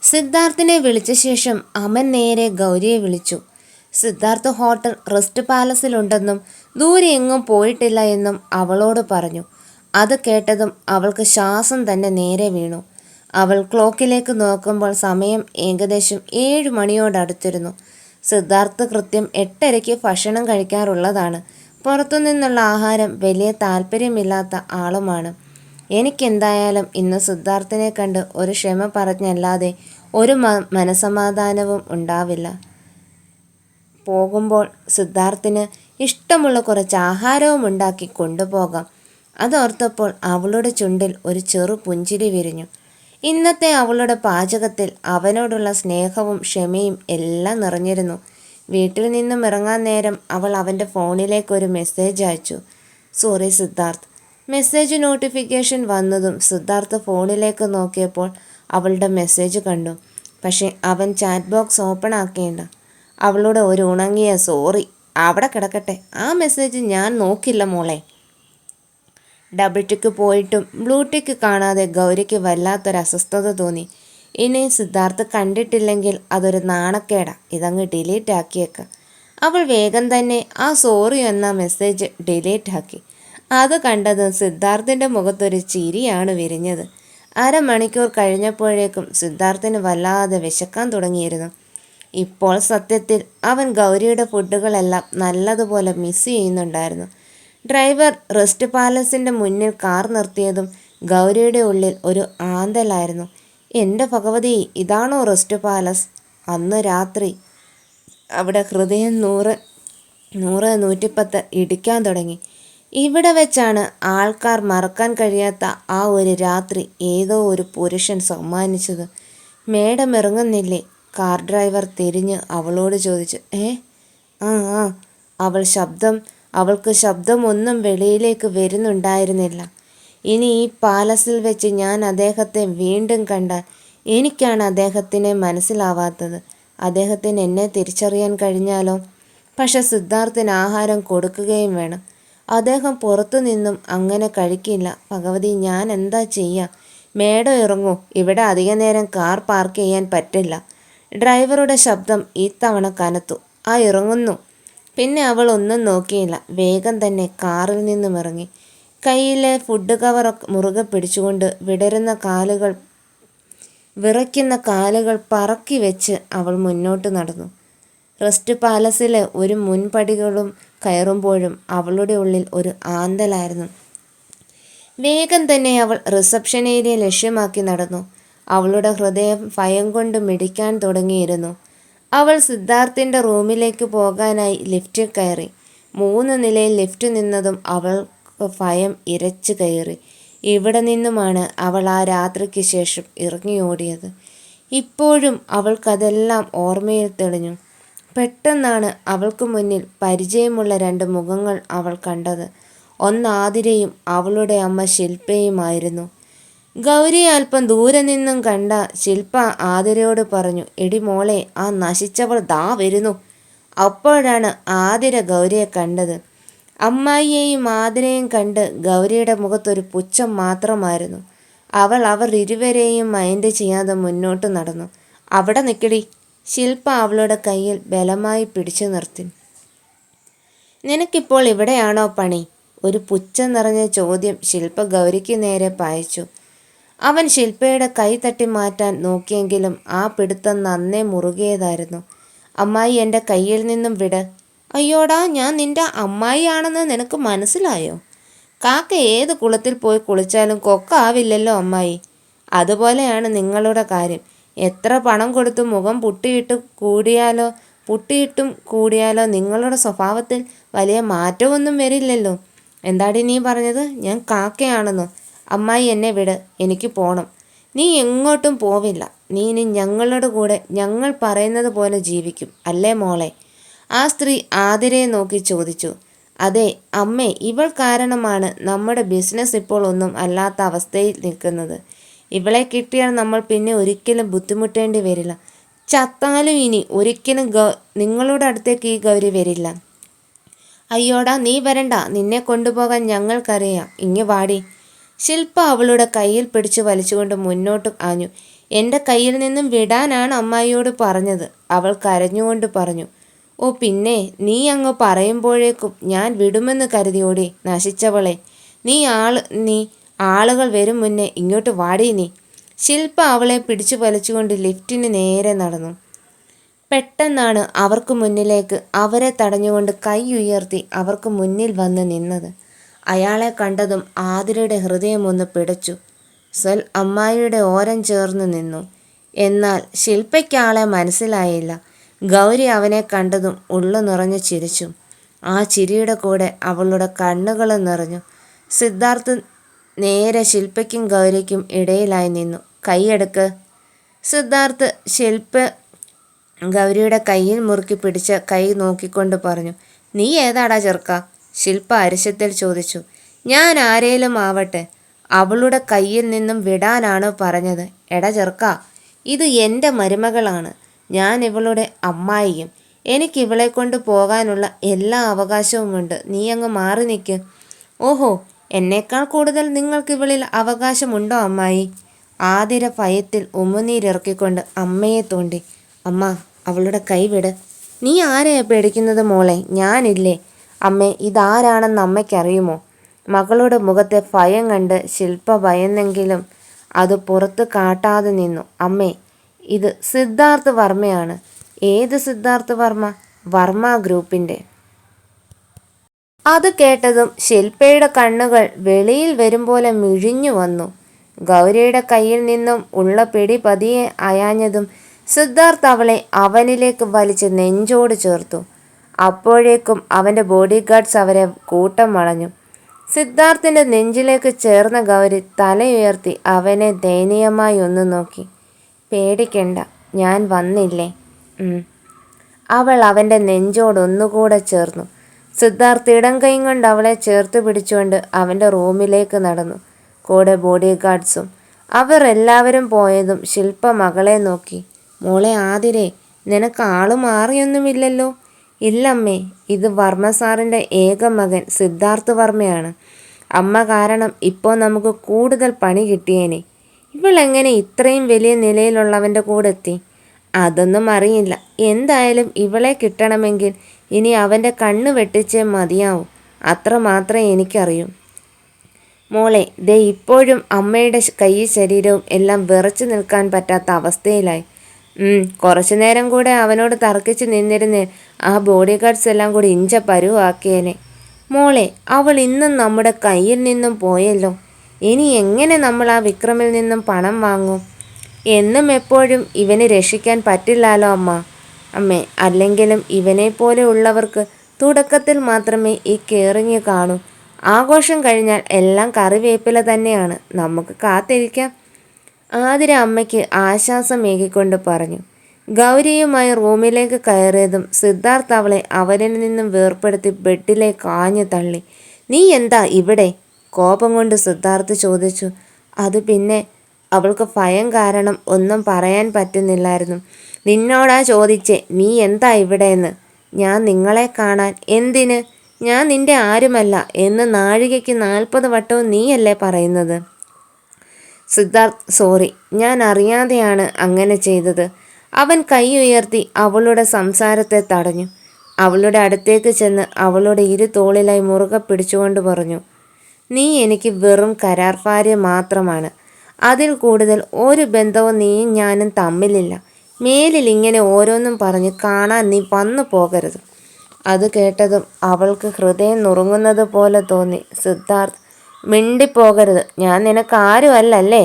സിദ്ധാർത്ഥിനെ വിളിച്ച ശേഷം അമൻ നേരെ ഗൗരിയെ വിളിച്ചു. സിദ്ധാർത്ഥ് ഹോട്ടൽ റെസ്റ്റ് പാലസിലുണ്ടെന്നും ദൂരെ എങ്ങും പോയിട്ടില്ല എന്നും അവളോട് പറഞ്ഞു. അത് കേട്ടതും അവൾക്ക് ശ്വാസം തന്നെ നേരെ വീണു. അവൾ ക്ലോക്കിലേക്ക് നോക്കുമ്പോൾ സമയം ഏകദേശം 7 മണിയോടടുത്തിരുന്നു. സിദ്ധാർത്ഥ് കൃത്യം 8:30 ഭക്ഷണം കഴിക്കാറുള്ളതാണ്. പുറത്തുനിന്നുള്ള ആഹാരം വലിയ താല്പര്യമില്ലാത്ത ആളുമാണ്. എനിക്കെന്തായാലും ഇന്ന് സിദ്ധാർത്ഥിനെ കണ്ട് ഒരു ക്ഷമ പറഞ്ഞല്ലാതെ ഒരു മനസമാധാനവും ഉണ്ടാവില്ല. പോകുമ്പോൾ സിദ്ധാർത്ഥിന് ഇഷ്ടമുള്ള കുറച്ച് ആഹാരവും ഉണ്ടാക്കി കൊണ്ടുപോകാം. അതോർത്തപ്പോൾ അവളുടെ ചുണ്ടിൽ ഒരു ചെറു പുഞ്ചിരി വിരിഞ്ഞു. ഇന്നത്തെ അവളുടെ പാചകത്തിൽ അവനോടുള്ള സ്നേഹവും ക്ഷമയും എല്ലാം നിറഞ്ഞിരുന്നു. വീട്ടിൽ നിന്നും ഇറങ്ങാൻ നേരം അവൾ അവൻ്റെ ഫോണിലേക്കൊരു മെസ്സേജ് അയച്ചു. സോറി സിദ്ധാർത്ഥ്. മെസ്സേജ് നോട്ടിഫിക്കേഷൻ വന്നതും സിദ്ധാർത്ഥ് ഫോണിലേക്ക് നോക്കിയപ്പോൾ അവളുടെ മെസ്സേജ് കണ്ടു. പക്ഷേ അവൻ ചാറ്റ് ബോക്സ് ഓപ്പൺ ആക്കേണ്ട. അവളുടെ ഒരു ഉണങ്ങിയ സോറി അവിടെ കിടക്കട്ടെ, ആ മെസ്സേജ് ഞാൻ നോക്കില്ല മോളെ. ഡബിൾ ടിക്ക് പോയിട്ടും ബ്ലൂ ടിക്ക് കാണാതെ ഗൗരിക്ക് വല്ലാത്തൊരു അസ്വസ്ഥത തോന്നി. ഇനി സിദ്ധാർത്ഥ് കണ്ടിട്ടില്ലെങ്കിൽ അതൊരു നാണക്കേടാ, ഇതങ്ങ് ഡിലീറ്റ് ആക്കിയേക്ക. അവൾ വേഗം തന്നെ ആ സോറി എന്ന മെസ്സേജ് ഡിലീറ്റ് ആക്കി. അത് കണ്ടതും സിദ്ധാർത്ഥിൻ്റെ മുഖത്തൊരു ചിരിയാണ് വിരിഞ്ഞത്. അരമണിക്കൂർ കഴിഞ്ഞപ്പോഴേക്കും സിദ്ധാർത്ഥിന് വല്ലാതെ വിശക്കാൻ തുടങ്ങിയിരുന്നു. ഇപ്പോൾ സത്യത്തിൽ അവൻ ഗൗരിയുടെ ഫുഡുകളെല്ലാം നല്ലതുപോലെ മിസ് ചെയ്യുന്നുണ്ടായിരുന്നു. ഡ്രൈവർ റെസ്റ്റ് പാലസിൻ്റെ മുന്നിൽ കാർ നിർത്തിയതും ഗൗരിയുടെ ഉള്ളിൽ ഒരു ആന്തലായിരുന്നു. എൻ്റെ ഭഗവതി, ഇതാണോ റെസ്റ്റ് പാലസ്? അന്ന് രാത്രി അവിടെ ഹൃദയം 100-110 ഇടിക്കാൻ തുടങ്ങി. ഇവിടെ വെച്ചാണ് ആൾക്കാർ മറക്കാൻ കഴിയാത്ത ആ ഒരു രാത്രി ഏതോ ഒരു പുരുഷൻ സമ്മാനിച്ചത്. മേഡം ഇറങ്ങുന്നില്ലേ? കാർ ഡ്രൈവർ തിരിഞ്ഞ് അവളോട് ചോദിച്ചു. ആ ആ അവൾക്ക് ശബ്ദമൊന്നും വെളിയിലേക്ക് വരുന്നുണ്ടായിരുന്നില്ല. ഇനി ഈ പാലസിൽ വെച്ച് ഞാൻ അദ്ദേഹത്തെ വീണ്ടും കണ്ടാൽ എനിക്കാണ് അദ്ദേഹത്തിനെ മനസ്സിലാവാത്തത്. അദ്ദേഹത്തിന് എന്നെ തിരിച്ചറിയാൻ കഴിഞ്ഞാലോ? പക്ഷെ സിദ്ധാർത്ഥിന് ആഹാരം കൊടുക്കുകയും വേണം. അദ്ദേഹം പുറത്തു നിന്നും അങ്ങനെ കഴിക്കില്ല. ഭഗവതി, ഞാൻ എന്താ ചെയ്യുക? മേഡം ഇറങ്ങൂ, ഇവിടെ അധിക നേരം കാർ പാർക്ക് ചെയ്യാൻ പറ്റില്ല. ഡ്രൈവറുടെ ശബ്ദം ഇത്തവണ കനത്തു. ആ ഇറങ്ങുന്നു. പിന്നെ അവൾ ഒന്നും നോക്കിയില്ല, വേഗം തന്നെ കാറിൽ നിന്നും ഇറങ്ങി. കയ്യിലെ ഫുഡ് കവർ മുറുകെ പിടിച്ചുകൊണ്ട് വിറയ്ക്കുന്ന കാലുകൾ പറക്കി വെച്ച് അവൾ മുന്നോട്ട് നടന്നു. റെസ്റ്റ് പാലസിലെ ഒരു മുൻപടികളും കയറുമ്പോഴും അവളുടെ ഉള്ളിൽ ഒരു ആന്തലായിരുന്നു. വേഗം തന്നെ അവൾ റിസപ്ഷൻ ഏരിയ ലക്ഷ്യമാക്കി നടന്നു. അവളുടെ ഹൃദയം ഭയം കൊണ്ട് മിടിക്കാൻ തുടങ്ങിയിരുന്നു. അവൾ സിദ്ധാർത്ഥിൻ്റെ റൂമിലേക്ക് പോകാനായി ലിഫ്റ്റിൽ കയറി. 3 നിലയിൽ ലിഫ്റ്റ് നിന്നതും അവൾക്ക് ഭയം ഇരച്ചു കയറി. ഇവിടെ നിന്നുമാണ് അവൾ ആ രാത്രിക്ക് ശേഷം ഇറങ്ങിയോടിയത്. ഇപ്പോഴും അവൾക്കതെല്ലാം ഓർമ്മയിൽ തെളിഞ്ഞു. പെട്ടെന്നാണ് അവൾക്ക് മുന്നിൽ പരിചയമുള്ള 2 മുഖങ്ങൾ അവൾ കണ്ടത്. ഒന്ന് ആതിരയും അവളുടെ അമ്മ ശില്പയുമായിരുന്നു. ഗൗരിയെ അല്പം ദൂരെ നിന്നും കണ്ട ശില്പ ആതിരയോട് പറഞ്ഞു, എടി മോളെ, ആ നശിച്ചവൾ ദാ വരുന്നു. അപ്പോഴാണ് ആതിര ഗൗരിയെ കണ്ടത്. അമ്മായിയെയും ആതിരയും കണ്ട് ഗൗരിയുടെ മുഖത്തൊരു പുച്ഛം മാത്രമായിരുന്നു. അവർ ഇരുവരെയും മൈൻഡ് ചെയ്യാതെ മുന്നോട്ട് നടന്നു. അവിടെ നിൽക്കടി. ശില്പ അവളുടെ കയ്യിൽ ബലമായി പിടിച്ചു നിർത്തി. നിനക്കിപ്പോൾ ഇവിടെയാണോ പണി? ഒരു പുച്ഛം നിറഞ്ഞ ചോദ്യം ശില്പ ഗൗരിക്ക് നേരെ പായിച്ചു. അവൻ ശില്പയുടെ കൈ തട്ടി മാറ്റാൻ നോക്കിയെങ്കിലും ആ പിടുത്തം നന്നേ മുറുകിയതായിരുന്നു. അമ്മായി, എൻ്റെ കയ്യിൽ നിന്നും വിട്. അയ്യോടാ, ഞാൻ നിൻ്റെ അമ്മായിയാണെന്ന് നിനക്ക് മനസ്സിലായോ? കാക്ക ഏത് കുളത്തിൽ പോയി കുളിച്ചാലും കൊക്കാവില്ലല്ലോ അമ്മായി. അതുപോലെയാണ് നിങ്ങളുടെ കാര്യം. എത്ര പണം കൊടുത്തു മുഖം പുട്ടിയിട്ടും കൂടിയാലോ നിങ്ങളുടെ സ്വഭാവത്തിൽ വലിയ മാറ്റമൊന്നും വരില്ലല്ലോ. എന്താടി നീ പറഞ്ഞത്? ഞാൻ കാക്കയാണെന്നോ? അമ്മായി, എന്നെ വിട്, എനിക്ക് പോണം. നീ എങ്ങോട്ടും പോവില്ല. നീ ഇനി ഞങ്ങളുടെ കൂടെ ഞങ്ങൾ പറയുന്നത് പോലെ ജീവിക്കും അല്ലേ മോളെ? ആ സ്ത്രീ ആതിരയെ നോക്കി ചോദിച്ചു. അതെ അമ്മേ, ഇവൾ കാരണമാണ് നമ്മുടെ ബിസിനസ് ഇപ്പോൾ ഒന്നും അല്ലാത്ത അവസ്ഥയിൽ നിൽക്കുന്നത്. ഇവളെ കിട്ടിയാൽ നമ്മൾ പിന്നെ ഒരിക്കലും ബുദ്ധിമുട്ടേണ്ടി വരില്ല. ചത്താലും ഇനി ഒരിക്കലും നിങ്ങളുടെ അടുത്തേക്ക് ഈ ഗൗരി വരില്ല. അയ്യോടാ, നീ വരണ്ട, നിന്നെ കൊണ്ടുപോകാൻ ഞങ്ങൾക്കറിയാം. ഇങ്ങ് വാടി. ശില്പ അവളുടെ കയ്യിൽ പിടിച്ചു വലിച്ചുകൊണ്ട് മുന്നോട്ട് ആഞ്ഞു. എൻ്റെ കയ്യിൽ നിന്നും വിടാനാണ് അമ്മായിയോട് പറഞ്ഞത്. അവൾ കരഞ്ഞുകൊണ്ട് പറഞ്ഞു. ഓ പിന്നെ നീ അങ്ങ് പറയുമ്പോഴേക്കും ഞാൻ വിടുമെന്ന് കരുതിയോടി നശിച്ചവളെ. നീ ആളുകൾ വരും മുന്നേ ഇങ്ങോട്ട് വാടി നീ. ശില്പ അവളെ പിടിച്ചു വലിച്ചുകൊണ്ട് ലിഫ്റ്റിന് നേരെ നടന്നു. പെട്ടെന്നാണ് അവർക്ക് മുന്നിലേക്ക് അവരെ തടഞ്ഞുകൊണ്ട് കൈ ഉയർത്തി അവർക്ക് മുന്നിൽ വന്ന് നിന്നത്. അയാളെ കണ്ടതും ആതിരയുടെ ഹൃദയം ഒന്ന് പിടച്ചു. സ്വൽ അമ്മായിയുടെ ഓരം ചേർന്ന് നിന്നു. എന്നാൽ ശില്പയ്ക്ക് ആളെ മനസ്സിലായില്ല. ഗൗരി അവനെ കണ്ടതും ഉള്ളു നിറഞ്ഞു ചിരിച്ചു. ആ ചിരിയുടെ കൂടെ അവളുടെ കണ്ണുകൾ നിറഞ്ഞു. സിദ്ധാർത്ഥ് നേരെ ശില്പയ്ക്കും ഗൗരിക്കും ഇടയിലായി നിന്നു. കൈയെടുക്ക്. സിദ്ധാർത്ഥ് ഗൗരിയുടെ കയ്യിൽ മുറുക്കി പിടിച്ച കൈ നോക്കിക്കൊണ്ട് പറഞ്ഞു. നീ ഏതാടാ ചെറുക്ക? ശില്പ അരിശത്തിൽ ചോദിച്ചു. ഞാൻ ആരേലും ആവട്ടെ, അവളുടെ കയ്യിൽ നിന്നും വിടാനാണോ പറഞ്ഞത്? എടാ ചെറുക്ക, ഇത് എൻ്റെ മരുമകളാണ്. ഞാൻ ഇവളുടെ അമ്മായിയും. എനിക്ക് ഇവളെ കൊണ്ട് പോകാനുള്ള എല്ലാ അവകാശവുമുണ്ട്. നീ അങ്ങ് മാറി നിൽക്ക്. ഓഹോ, എന്നേക്കാൾ കൂടുതൽ നിങ്ങൾക്ക് ഇവളിൽ അവകാശമുണ്ടോ അമ്മായി? ആതിര ഭയത്തിൽ ഉമിനീരിറക്കിക്കൊണ്ട് അമ്മയെ തോണ്ടി. അമ്മ, അവളുടെ കൈ വിട്. നീ ആരെയാ പേടിക്കുന്നത് മോളെ? ഞാനില്ലേ അമ്മേ. ഇതാരാണെന്ന് അമ്മയ്ക്കറിയുമോ? മകളുടെ മുഖത്തെ ഭയം കണ്ട് ശില്പ ഭയന്നെങ്കിലും അത് പുറത്ത് കാട്ടാതെ നിന്നു. അമ്മേ, ഇത് സിദ്ധാർത്ഥ് വർമ്മയാണ്. ഏത് സിദ്ധാർത്ഥ് വർമ്മ? വർമ്മ ഗ്രൂപ്പിൻ്റെ. അത് കേട്ടതും ശില്പയുടെ കണ്ണുകൾ വെളിയിൽ വരും പോലെ മിഴിഞ്ഞു വന്നു. ഗൗരിയുടെ കയ്യിൽ നിന്നും ഉള്ള പിടി പതിയെ അയാഞ്ഞതും സിദ്ധാർത്ഥ് അവളെ അവനിലേക്ക് വലിച്ച് നെഞ്ചോട് ചേർത്തു. അപ്പോഴേക്കും അവൻ്റെ ബോഡി ഗാർഡ്സ് അവരെ കൂട്ടം വളഞ്ഞു. സിദ്ധാർത്ഥിൻ്റെ നെഞ്ചിലേക്ക് ചേർന്ന ഗൗരി തലയുയർത്തി അവനെ ദയനീയമായി ഒന്ന് നോക്കി. പേടിക്കണ്ട, ഞാൻ വന്നില്ലേ? അവൾ അവൻ്റെ നെഞ്ചോട് ഒന്നുകൂടെ ചേർന്നു. സിദ്ധാർത്ഥ് ഇടം കൈ കൊണ്ട് അവളെ ചേർത്ത് പിടിച്ചുകൊണ്ട് അവൻ്റെ റൂമിലേക്ക് നടന്നു, കൂടെ ബോഡി ഗാർഡ്സും. അവർ എല്ലാവരും പോയതും ശില്പ മകളെ നോക്കി. മോളെ ആതിരെ, നിനക്ക് ആള് മാറിയൊന്നുമില്ലല്ലോ? ഇല്ലമ്മേ, ഇത് വർമ്മ സാറിൻ്റെ ഏക മകൻ സിദ്ധാർത്ഥ് വർമ്മയാണ്. അമ്മ കാരണം ഇപ്പോൾ നമുക്ക് കൂടുതൽ പണി കിട്ടിയേനെ. ഇവളെങ്ങനെ ഇത്രയും വലിയ നിലയിലുള്ളവൻ്റെ കൂടെ എത്തി? അതൊന്നും അറിയില്ല. എന്തായാലും ഇവളെ കിട്ടണമെങ്കിൽ ഇനി അവൻ്റെ കണ്ണ് വെട്ടിച്ചേ മതിയാവും. അത്ര മാത്രമേ എനിക്കറിയൂ. മോളെ, ദേ ഇപ്പോഴും അമ്മയുടെ കൈ ശരീരവും എല്ലാം വിറച്ചു നിൽക്കാൻ പറ്റാത്ത അവസ്ഥയിലായി. കുറച്ചു നേരം കൂടെ അവനോട് തർക്കിച്ച് നിന്നിരുന്ന് ആ ബോഡി ഗാർഡ്സ് എല്ലാം കൂടി ഇഞ്ച പരുവാക്കിയേനെ. മോളെ, അവൾ ഇന്നും നമ്മുടെ കയ്യിൽ നിന്നും പോയല്ലോ. ഇനി എങ്ങനെ നമ്മൾ ആ വിക്രമിൽ നിന്നും പണം വാങ്ങും? എന്നും എപ്പോഴും ഇവനെ രക്ഷിക്കാൻ പറ്റില്ലാലോ അമ്മേ. അല്ലെങ്കിലും ഇവനെ പോലെ ഉള്ളവർക്ക് തുടക്കത്തിൽ മാത്രമേ ഈ കെയറിങ് കാണൂ. ആഘോഷം കഴിഞ്ഞാൽ എല്ലാം കറിവേപ്പില തന്നെയാണ്. നമുക്ക് കാത്തിരിക്കാം. ആതിര അമ്മയ്ക്ക് ആശ്വാസമേകിക്കൊണ്ട് പറഞ്ഞു. ഗൗരിയുമായി റൂമിലേക്ക് കയറിയതും സിദ്ധാർത്ഥ് അവളെ അവരിൽ നിന്നും വേർപ്പെടുത്തി ബെഡിലേക്ക് ആഞ്ഞു തള്ളി. നീ എന്താ ഇവിടെ? കോപം കൊണ്ട് സിദ്ധാർത്ഥ് ചോദിച്ചു. അത് പിന്നെ അവൾക്ക് ഭയം കാരണം ഒന്നും പറയാൻ പറ്റുന്നില്ലായിരുന്നു. നിന്നോടാ ചോദിച്ചേ, നീ എന്താ ഇവിടെയെന്ന്. ഞാൻ നിങ്ങളെ കാണാൻ. എന്തിന്? ഞാൻ നിന്റെ ആരുമല്ല എന്ന് നാഴികയ്ക്ക് 40 വട്ടവും നീയല്ലേ പറയുന്നത്? സിദ്ധാർത്ഥ്, സോറി, ഞാൻ അറിയാതെയാണ് അങ്ങനെ ചെയ്തത്. അവൻ കൈ ഉയർത്തി അവളുടെ സംസാരത്തെ തടഞ്ഞു. അവളുടെ അടുത്തേക്ക് ചെന്ന് അവളുടെ ഇരു തോളിലായി മുറുകെ പിടിച്ചുകൊണ്ട് പറഞ്ഞു. നീ എനിക്ക് വെറും കരാർ ഭാര്യ മാത്രമാണ്. അതിൽ കൂടുതൽ ഒരു ബന്ധവും നീയും ഞാനും തമ്മിലില്ല. മേലിൽ ഇങ്ങനെ ഓരോന്നും പറഞ്ഞ് കാണാൻ നീ വന്നു പോകരുത്. അത് കേട്ടതും അവൾക്ക് ഹൃദയം നുറുങ്ങുന്നത് പോലെ തോന്നി. സിദ്ധാർത്ഥ്, മിണ്ടിപ്പോകരുത്. ഞാൻ നിനക്ക് ആരുമല്ലല്ലേ?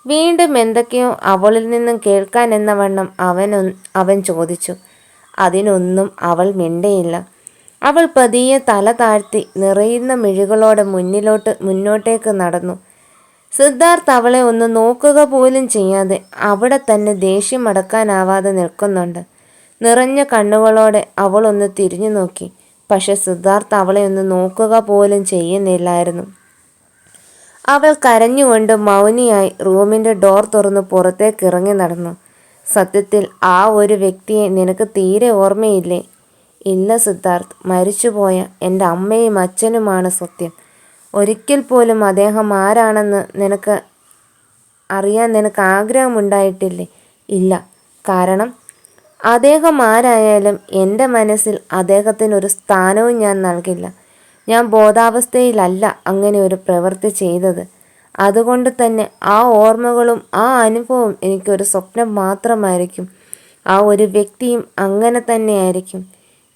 വീണ്ടും എന്തൊക്കെയോ അവളിൽ നിന്നും കേൾക്കാൻ എന്ന വണ്ണം അവൻ ചോദിച്ചു. അതിനൊന്നും അവൾ മിണ്ടിയില്ല. അവൾ പതിയെ തല താഴ്ത്തി നിറയുന്ന മിഴികളോടെ മുന്നോട്ടേക്ക് നടന്നു. സിദ്ധാർത്ഥ് അവളെ ഒന്ന് നോക്കുക പോലും ചെയ്യാതെ അവിടെ തന്നെ ദേഷ്യം അടക്കാനാവാതെ നിൽക്കുന്നുണ്ട്. നിറഞ്ഞ കണ്ണുകളോടെ അവൾ ഒന്ന് തിരിഞ്ഞു നോക്കി. പക്ഷെ സിദ്ധാർത്ഥ് അവളെ ഒന്ന് നോക്കുക പോലും ചെയ്യുന്നില്ലായിരുന്നു. അവൾ കരഞ്ഞുകൊണ്ട് മൗനിയായി റൂമിൻ്റെ ഡോർ തുറന്ന് പുറത്തേക്ക് ഇറങ്ങി നടന്നു. സത്യത്തിൽ ആ ഒരു വ്യക്തിയെ നിനക്ക് തീരെ ഓർമ്മയില്ലേ? ഇല്ല സിദ്ധാർത്ഥ്, മരിച്ചുപോയ എൻ്റെ അമ്മയും അച്ഛനുമാണ് സത്യം. ഒരിക്കൽ പോലും അദ്ദേഹം ആരാണെന്ന് നിനക്ക് അറിയാൻ നിനക്ക് ആഗ്രഹമുണ്ടായിട്ടില്ലേ? ഇല്ല. കാരണം അദ്ദേഹം ആരായാലും എൻ്റെ മനസ്സിൽ അദ്ദേഹത്തിനൊരു സ്ഥാനവും ഞാൻ നൽകില്ല. ഞാൻ ബോധാവസ്ഥയിലല്ല അങ്ങനെ ഒരു പ്രവൃത്തി ചെയ്തത്. അതുകൊണ്ട് തന്നെ ആ ഓർമ്മകളും ആ അനുഭവവും എനിക്കൊരു സ്വപ്നം മാത്രമായിരിക്കും. ആ ഒരു വ്യക്തിയും അങ്ങനെ തന്നെയായിരിക്കും.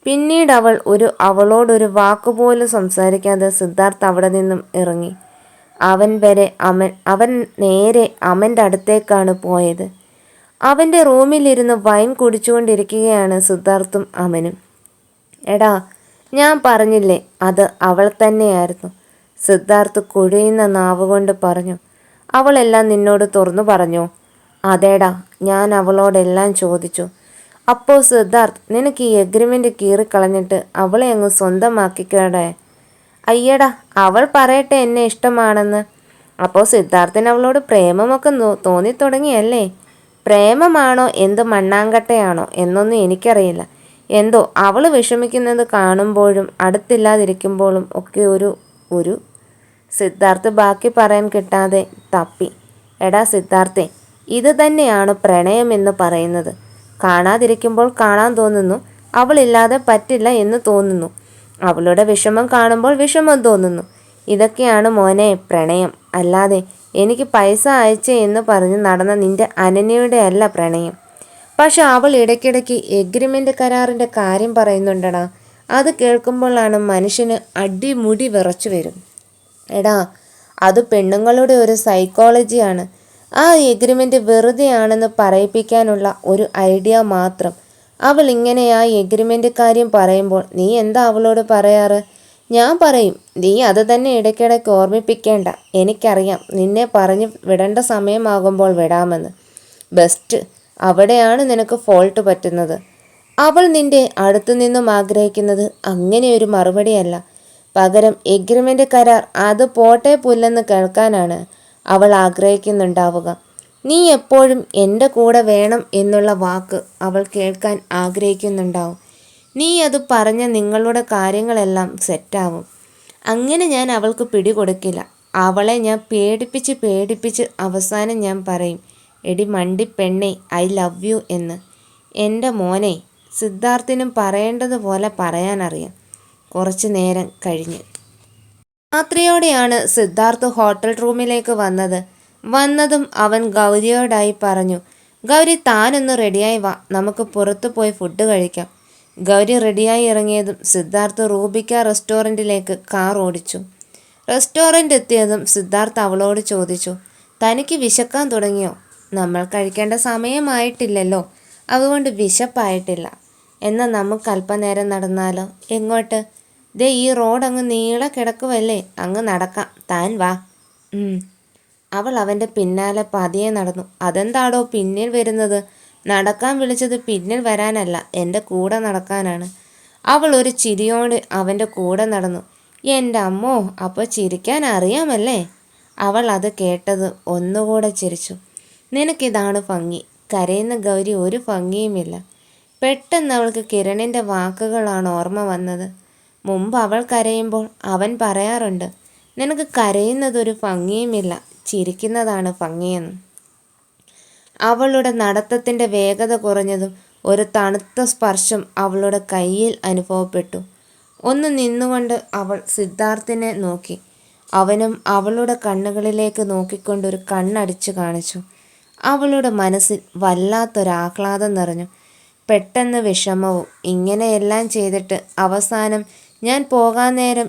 പിന്നീട് അവളോടൊരു വാക്കുപോലും സംസാരിക്കാതെ സിദ്ധാർത്ഥ് അവിടെ നിന്നും ഇറങ്ങി. അവൻ നേരെ അമൻ്റെ അടുത്തേക്കാണ് പോയത്. അവൻ്റെ റൂമിലിരുന്ന് വൈൻ കുടിച്ചുകൊണ്ടിരിക്കുകയാണ് സിദ്ധാർത്ഥും അമനും. എടാ, ഞാൻ പറഞ്ഞില്ലേ അത് അവൾ തന്നെയായിരുന്നു, സിദ്ധാർത്ഥ് കുഴയുന്ന നാവുകൊണ്ട് പറഞ്ഞു. അവളെല്ലാം നിന്നോട് തുറന്നു പറഞ്ഞോ? അതേടാ, ഞാൻ അവളോടെല്ലാം ചോദിച്ചു. അപ്പോൾ സിദ്ധാർത്ഥ്, നിനക്ക് ഈ എഗ്രിമെൻ്റ് കീറിക്കളഞ്ഞിട്ട് അവളെ അങ്ങ് സ്വന്തമാക്കിക്കടേ. അയ്യടാ, അവൾ പറയട്ടെ എന്നെ ഇഷ്ടമാണെന്ന്. അപ്പോൾ സിദ്ധാർത്ഥിന് അവളോട് പ്രേമമൊക്കെ തോന്നിത്തുടങ്ങിയല്ലേ? പ്രേമമാണോ എന്ത് മണ്ണാങ്കട്ടയാണോ എന്നൊന്നും എനിക്കറിയില്ല. എന്തോ അവൾ വിഷമിക്കുന്നത് കാണുമ്പോഴും അടുത്തില്ലാതിരിക്കുമ്പോഴും ഒക്കെ ഒരു സിദ്ധാർത്ഥ് ബാക്കി പറയാൻ കിട്ടാതെ തപ്പി. എടാ സിദ്ധാർത്ഥേ, ഇത് തന്നെയാണ് പ്രണയമെന്ന് പറയുന്നത്. കാണാതിരിക്കുമ്പോൾ കാണാൻ തോന്നുന്നു, അവളില്ലാതെ പറ്റില്ല എന്ന് തോന്നുന്നു. അവളുടെ വിഷമം കാണുമ്പോൾ വിഷമം തോന്നുന്നു. ഇതൊക്കെയാണ് മോനെ പ്രണയം. അല്ലാതെ എനിക്ക് പൈസ അയച്ചേ എന്ന് പറഞ്ഞ് നടന്ന നിന്റെ അനന്യയുടെ അല്ല പ്രണയം. പക്ഷെ അവൾ ഇടയ്ക്കിടയ്ക്ക് എഗ്രിമെൻ്റ് കരാറിൻ്റെ കാര്യം പറയുന്നുണ്ടടാ. അത് കേൾക്കുമ്പോഴാണ് മനുഷ്യന് അടിമുടി വിറച്ചു വരും. എടാ, അത് പെണ്ണുങ്ങളുടെ ഒരു സൈക്കോളജിയാണ്. ആ എഗ്രിമെൻ്റ് വെറുതെ ആണെന്ന് പറയിപ്പിക്കാനുള്ള ഒരു ഐഡിയ മാത്രം. അവൾ ഇങ്ങനെ ആ എഗ്രിമെൻ്റ് കാര്യം പറയുമ്പോൾ നീ എന്താ അവളോട് പറയാറ്? ഞാൻ പറയും, നീ അത് തന്നെ ഇടയ്ക്കിടയ്ക്ക് ഓർമ്മിപ്പിക്കേണ്ട. എനിക്കറിയാം നിന്നെ പറഞ്ഞു വിടേണ്ട സമയമാകുമ്പോൾ വിടാമെന്ന്. ബെസ്റ്റ്. അവിടെയാണ് നിനക്ക് ഫോൾട്ട് പറ്റുന്നത്. അവൾ നിന്റെ അടുത്തു നിന്നും ആഗ്രഹിക്കുന്നത് അങ്ങനെയൊരു മറുപടിയല്ല. പകരം എഗ്രിമെൻ്റ് കരാർ അത് പോട്ടെ പുല്ലെന്ന് കേൾക്കാനാണ് അവൾ ആഗ്രഹിക്കുന്നുണ്ടാവുക. നീ എപ്പോഴും എൻ്റെ കൂടെ വേണം എന്നുള്ള വാക്ക് അവൾ കേൾക്കാൻ ആഗ്രഹിക്കുന്നുണ്ടാവും. നീ അത് പറഞ്ഞ നിങ്ങളുടെ കാര്യങ്ങളെല്ലാം സെറ്റാവും. അങ്ങനെ ഞാൻ അവൾക്ക് പിടികൊടുക്കില്ല. അവളെ ഞാൻ പേടിപ്പിച്ച് അവസാനം ഞാൻ പറയും, എടി മണ്ടി പെണ്ണെ, ഐ ലവ് യു എന്ന്. എൻ്റെ മോനെ, സിദ്ധാർത്ഥിനും പറയേണ്ടതുപോലെ പറയാനറിയാം. കുറച്ചു നേരം കഴിഞ്ഞ് രാത്രിയോടെയാണ് സിദ്ധാർത്ഥ് ഹോട്ടൽ റൂമിലേക്ക് വന്നതും അവൻ ഗൗരിയോടായി പറഞ്ഞു, ഗൗരി താനൊന്ന് റെഡിയായി വാ, നമുക്ക് പുറത്തു പോയി ഫുഡ് കഴിക്കാം. ഗൗരി റെഡിയായി ഇറങ്ങിയതും സിദ്ധാർത്ഥ് റൂബിക്ക റെസ്റ്റോറൻറ്റിലേക്ക് കാർ ഓടിച്ചു. റെസ്റ്റോറൻ്റ് എത്തിയതും സിദ്ധാർത്ഥ് അവളോട് ചോദിച്ചു, തനിക്ക് വിശക്കാൻ തുടങ്ങിയോ? നമ്മൾ കഴിക്കേണ്ട സമയമായിട്ടില്ലല്ലോ, അതുകൊണ്ട് വിശപ്പായിട്ടില്ല. എന്നാൽ നമുക്ക് അല്പനേരം നടന്നാലോ? എങ്ങോട്ട്? ദേ ഈ റോഡ് അങ്ങ് നീളെ കിടക്കുവല്ലേ, അങ്ങ് നടക്കാം, താൻ വാ. അവൾ അവൻ്റെ പിന്നാലെ പതിയെ നടന്നു. അതെന്താടോ പിന്നിൽ വരുന്നത്? നടക്കാൻ വിളിച്ചത് പിന്നിൽ വരാനല്ല, എൻ്റെ കൂടെ നടക്കാനാണ്. അവൾ ഒരു ചിരിയോട് അവൻ്റെ കൂടെ നടന്നു. എൻ്റെ അമ്മോ, അപ്പോൾ ചിരിക്കാൻ അറിയാമല്ലേ? അവൾ അത് കേട്ടത് ഒന്നുകൂടെ ചിരിച്ചു. നിനക്കിതാണ് ഭംഗി. കരയുന്ന ഗൗരി ഒരു ഭംഗിയുമില്ല. പെട്ടെന്ന് അവൾക്ക് കിരണിൻ്റെ വാക്കുകളാണ് ഓർമ്മ വന്നത്. മുമ്പ് അവൾ കരയുമ്പോൾ അവൻ പറയാറുണ്ട്, നിനക്ക് കരയുന്നതൊരു ഭംഗിയുമില്ല, ചിരിക്കുന്നതാണ് ഭംഗിയെന്ന്. അവളുടെ നടത്തത്തിൻ്റെ വേഗത കുറഞ്ഞതും ഒരു തണുത്ത സ്പർശം അവളുടെ കയ്യിൽ അനുഭവപ്പെട്ടു. ഒന്ന് നിന്നുകൊണ്ട് അവൾ സിദ്ധാർത്ഥിനെ നോക്കി. അവനും അവളുടെ കണ്ണുകളിലേക്ക് നോക്കിക്കൊണ്ടൊരു കണ്ണടിച്ചു കാണിച്ചു. അവളുടെ മനസ്സിൽ വല്ലാത്തൊരാഹ്ലാദം നിറഞ്ഞു. പെട്ടെന്ന് വിഷമവും. ഇങ്ങനെയെല്ലാം ചെയ്തിട്ട് അവസാനം ഞാൻ പോകാൻ നേരം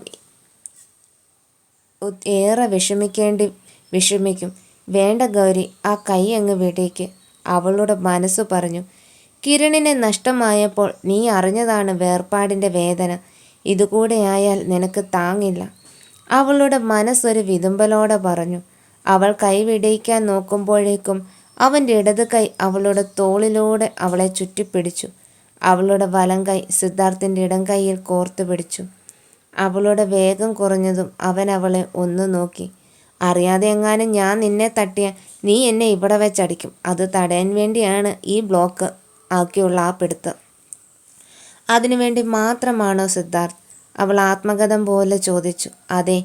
ഏറെ വിഷമിക്കും. വേണ്ട ഗൗരി, ആ കൈ അങ്ങ് വിടേക്ക്, അവളുടെ മനസ്സ് പറഞ്ഞു. കിരണിനെ നഷ്ടമായപ്പോൾ നീ അറിഞ്ഞതാണ് വേർപാടിൻ്റെ വേദന. ഇതുകൂടെയായാൽ നിനക്ക് താങ്ങില്ല. അവളുടെ മനസ്സൊരു വിതുമ്പലോടെ പറഞ്ഞു. അവൾ കൈ വിടയിക്കാൻ നോക്കുമ്പോഴേക്കും അവൻ്റെ ഇടത് കൈ അവളുടെ തോളിലൂടെ അവളെ ചുറ്റിപ്പിടിച്ചു. അവളുടെ വലം കൈ സിദ്ധാർത്ഥിൻ്റെ ഇടം കൈയിൽ കോർത്തു പിടിച്ചു. അവളുടെ വേഗം കുറഞ്ഞതും അവൻ അവളെ ഒന്ന് നോക്കി. അറിയാതെ എങ്ങാനും ഞാൻ നിന്നെ തട്ടിയ നീ എന്നെ ഇവിടെ വെച്ചടിക്കും. അത് തടയാൻ വേണ്ടിയാണ് ഈ ബ്ലോക്ക് ആക്കിയുള്ള ആ പിടുത്തം. അതിനുവേണ്ടി മാത്രമാണോ സിദ്ധാർത്ഥ്? അവൾ ആത്മഗതം പോലെ ചോദിച്ചു. അതെ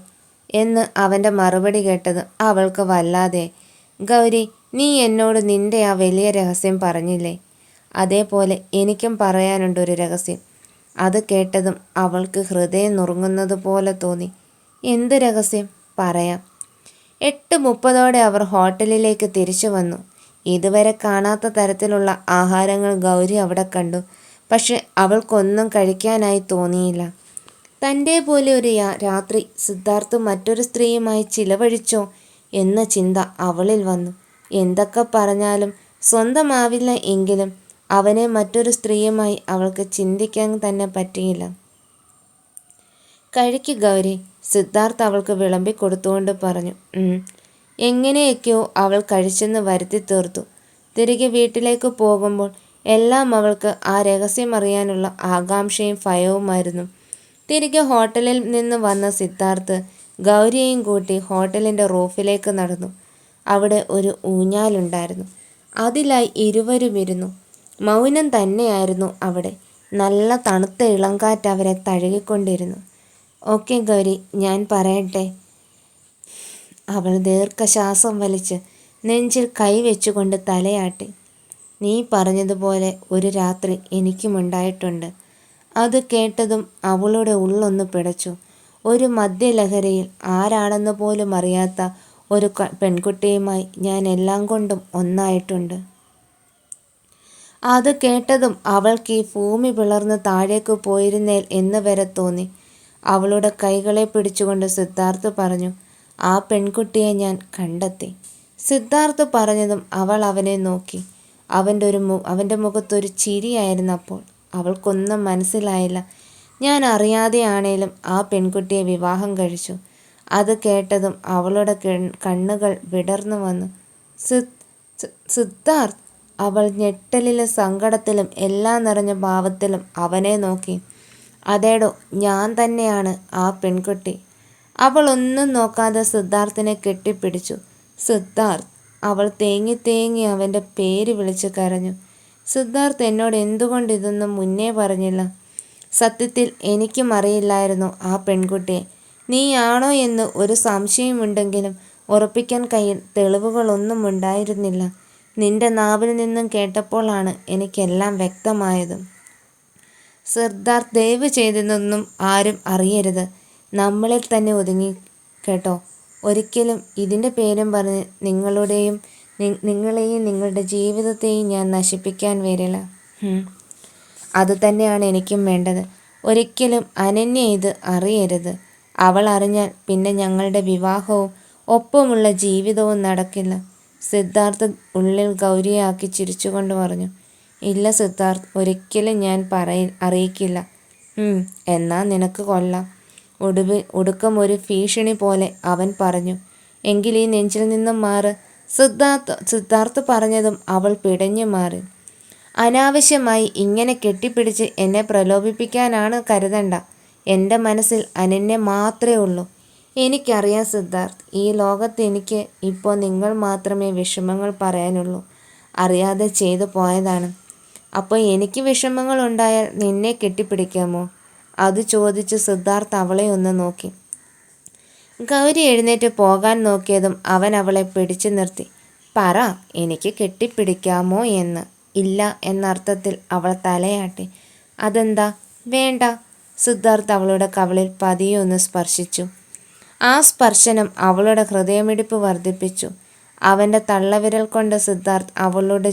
എന്ന് അവൻ്റെ മറുപടി കേട്ടത് അവൾക്ക് വല്ലാതെ. ഗൗരി, നീ എന്നോട് നിന്റെ ആ വലിയ രഹസ്യം പറഞ്ഞില്ലേ? അതേപോലെ എനിക്കും പറയാനുണ്ടൊരു രഹസ്യം. അത് കേട്ടതും അവൾക്ക് ഹൃദയം നുറുങ്ങുന്നത് പോലെ തോന്നി. എന്ത് രഹസ്യം? പറയാം. 8:30 അവർ ഹോട്ടലിലേക്ക് തിരിച്ചു വന്നു. ഇതുവരെ കാണാത്ത തരത്തിലുള്ള ആഹാരങ്ങൾ ഗൗരി അവിടെ കണ്ടു. പക്ഷെ അവൾക്കൊന്നും കഴിക്കാനായി തോന്നിയില്ല. തൻ്റെ പോലെ ഒരു രാത്രി സിദ്ധാർത്ഥ് മറ്റൊരു സ്ത്രീയുമായി ചിലവഴിച്ചോ എന്ന ചിന്ത അവളിൽ വന്നു. എന്തൊക്കെ പറഞ്ഞാലും സ്വന്തമാവില്ല എങ്കിലും അവനെ മറ്റൊരു സ്ത്രീയുമായി അവൾക്ക് ചിന്തിക്കാൻ തന്നെ പറ്റിയില്ല. കഴിക്ക് ഗൗരി, സിദ്ധാർത്ഥ് അവൾക്ക് വിളമ്പി കൊടുത്തുകൊണ്ട് പറഞ്ഞു. എങ്ങനെയൊക്കെയോ അവൾ കഴിച്ചെന്ന് വരുത്തി തീർത്തു. തിരികെ വീട്ടിലേക്ക് പോകുമ്പോൾ എല്ലാം അവൾക്ക് ആ രഹസ്യമറിയാനുള്ള ആകാംക്ഷയും ഭയവുമായിരുന്നു. തിരികെ ഹോട്ടലിൽ നിന്ന് വന്ന സിദ്ധാർത്ഥ് ഗൗരിയെയും കൂട്ടി ഹോട്ടലിൻ്റെ റൂഫിലേക്ക് നടന്നു. അവിടെ ഒരു ഊഞ്ഞാലുണ്ടായിരുന്നു. അതിലായി ഇരുവരും ഇരുന്നു. മൗനം തന്നെയായിരുന്നു അവിടെ. നല്ല തണുത്ത ഇളംകാറ്റ് അവരെ തഴുകിക്കൊണ്ടിരുന്നു. ഓക്കെ ഗൗരി, ഞാൻ പറയട്ടെ? അവൾ ദീർഘശ്വാസം വലിച്ച് നെഞ്ചിൽ കൈവച്ചുകൊണ്ട് തലയാട്ടി. നീ പറഞ്ഞതുപോലെ ഒരു രാത്രി എനിക്കുമുണ്ടായിട്ടുണ്ട്. അത് കേട്ടതും അവളുടെ ഉള്ളൊന്ന് പിടച്ചു. ഒരു മദ്യലഹരിയിൽ ആരാണെന്ന് പോലും അറിയാത്ത ഒരു പെൺകുട്ടിയുമായി ഞാൻ എല്ലാം കൊണ്ടും ഒന്നായിട്ടുണ്ട്. അത് കേട്ടതും അവൾക്ക് ഈ ഭൂമി പിളർന്ന് താഴേക്ക് പോയിരുന്നേൽ എന്ന് വരെ തോന്നി. അവളുടെ കൈകളെ പിടിച്ചുകൊണ്ട് സിദ്ധാർത്ഥ് പറഞ്ഞു, ആ പെൺകുട്ടിയെ ഞാൻ കണ്ടെത്തി. സിദ്ധാർത്ഥ് പറഞ്ഞതും അവൾ അവനെ നോക്കി. അവൻ്റെ മുഖത്തൊരു ചിരിയായിരുന്നു അപ്പോൾ. അവൾക്കൊന്നും മനസ്സിലായില്ല. ഞാൻ അറിയാതെയാണേലും ആ പെൺകുട്ടിയെ വിവാഹം കഴിച്ചു. അത് കേട്ടതും അവളുടെ കണ്ണുകൾ വിടർന്നു വന്നു. സിദ്ധാർത്ഥ്! അവൾ ഞെട്ടലിലും സങ്കടത്തിലും എല്ലാം നിറഞ്ഞ ഭാവത്തിലും അവനെ നോക്കി. അതേടോ, ഞാൻ തന്നെയാണ് ആ പെൺകുട്ടി. അവൾ ഒന്നും നോക്കാതെ സിദ്ധാർത്ഥിനെ കെട്ടിപ്പിടിച്ചു. സിദ്ധാർത്ഥ്! അവൾ തേങ്ങി തേങ്ങി അവൻ്റെ പേര് വിളിച്ച് കരഞ്ഞു. സിദ്ധാർത്ഥ്, എന്നോട് എന്തുകൊണ്ട് ഇതൊന്നും മുന്നേ പറഞ്ഞില്ല? സത്യത്തിൽ എനിക്കും അറിയില്ലായിരുന്നു ആ പെൺകുട്ടിയെ. നീയാണോ എന്ന് ഒരു സംശയമുണ്ടെങ്കിലും ഉറപ്പിക്കാൻ കയ്യിൽ തെളിവുകളൊന്നും ഉണ്ടായിരുന്നില്ല. നിന്റെ നാവിൽ നിന്നും കേട്ടപ്പോഴാണ് എനിക്കെല്ലാം വ്യക്തമായത്. സിദ്ധാർത്ഥ്, ദയവ് ചെയ്തതൊന്നും ആരും അറിയരുത്. നമ്മളിൽ തന്നെ ഒതുങ്ങി കേട്ടോ. ഒരിക്കലും ഇതിൻ്റെ പേരും പറഞ്ഞ് നിങ്ങളെയും നിങ്ങളുടെ ജീവിതത്തെയും ഞാൻ നശിപ്പിക്കാൻ വരില്ല. അത് തന്നെയാണ് എനിക്കും വേണ്ടത്. ഒരിക്കലും അനന്യ ഇത് അറിയരുത്. അവൾ അറിഞ്ഞാൽ പിന്നെ ഞങ്ങളുടെ വിവാഹവും ഒപ്പമുള്ള ജീവിതവും നടക്കില്ല. സിദ്ധാർത്ഥ് ഉള്ളിൽ ഗൗരിയെ ആക്കി ചിരിച്ചുകൊണ്ട് പറഞ്ഞു. ഇല്ല സിദ്ധാർത്ഥ്, ഒരിക്കലും ഞാൻ അറിയിക്കില്ല. എന്നാൽ നിനക്ക് കൊള്ളാം. ഒടുക്കം ഒരു ഭീഷണി പോലെ അവൻ പറഞ്ഞു. എങ്കിൽ ഈ നെഞ്ചിൽ നിന്നും മാറ്. സിദ്ധാർത്ഥ് പറഞ്ഞതും അവൾ പിടഞ്ഞു മാറി. അനാവശ്യമായി ഇങ്ങനെ കെട്ടിപ്പിടിച്ച് എന്നെ പ്രലോഭിപ്പിക്കാനാണ് കരുതണ്ട. എൻ്റെ മനസ്സിൽ അനന്യ മാത്രമേ ഉള്ളൂ. എനിക്കറിയാം സിദ്ധാർത്ഥ്, ഈ ലോകത്ത് എനിക്ക് ഇപ്പോൾ നിങ്ങൾ മാത്രമേ വിഷമങ്ങൾ പറയാനുള്ളൂ. അറിയാതെ ചെയ്തു പോയതാണ്. അപ്പോൾ എനിക്ക് വിഷമങ്ങൾ ഉണ്ടായാൽ നിന്നെ കെട്ടിപ്പിടിക്കാമോ? അത് ചോദിച്ച് സിദ്ധാർത്ഥ് അവളെ ഒന്ന് നോക്കി. ഗൗരി എഴുന്നേറ്റ് പോകാൻ നോക്കിയതും അവൻ അവളെ പിടിച്ചു നിർത്തി. പറ, എനിക്ക് കെട്ടിപ്പിടിക്കാമോ എന്ന്. ഇല്ല എന്നർത്ഥത്തിൽ അവൾ തലയാട്ടി. അതെന്താ? വേണ്ട. സിദ്ധാർത്ഥ് അവളുടെ കവിളിൽ പതിയെ ഒന്ന് സ്പർശിച്ചു. ആ സ്പർശനം അവളുടെ ഹൃദയമിടിപ്പ് വർദ്ധിപ്പിച്ചു. അവൻ്റെ തള്ളവിരൽ കൊണ്ട് സിദ്ധാർത്ഥ് അവളുടെ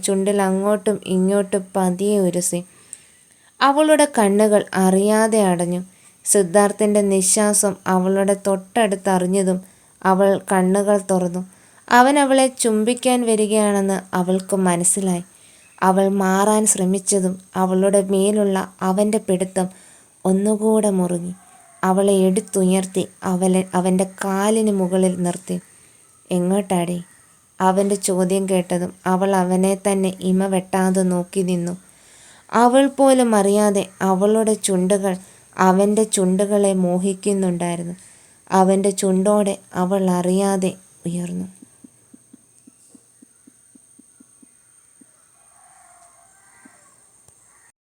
ചുണ്ടിൽ അങ്ങോട്ടും ഇങ്ങോട്ടും പതിയെ ഉരസി. അവളുടെ കണ്ണുകൾ അറിയാതെ അടഞ്ഞു. സിദ്ധാർത്ഥിൻ്റെ നിശ്വാസം അവളുടെ തൊട്ടടുത്തറിഞ്ഞതും അവൾ കണ്ണുകൾ തുറന്നു. അവൻ അവളെ ചുംബിക്കാൻ വരികയാണെന്ന് അവൾക്ക് മനസ്സിലായി. അവൾ മാറാൻ ശ്രമിച്ചതും അവളുടെ മേലുള്ള അവൻ്റെ പിടുത്തം ഒന്നുകൂടെ മുറുകി. അവളെ എടുത്തുയർത്തി അവൻ്റെ കാലിന് മുകളിൽ നിർത്തി. എങ്ങോട്ടാടി? അവൻ്റെ ചോദ്യം കേട്ടതും അവൾ അവനെ തന്നെ ഇമ വെട്ടാതെ നോക്കി നിന്നു. അവൾ പോലും അറിയാതെ അവളുടെ ചുണ്ടുകൾ അവൻ്റെ ചുണ്ടുകളെ മോഹിക്കുന്നുണ്ടായിരുന്നു. അവൻ്റെ ചുണ്ടോടെ അവൾ അറിയാതെ ഉയർന്നു.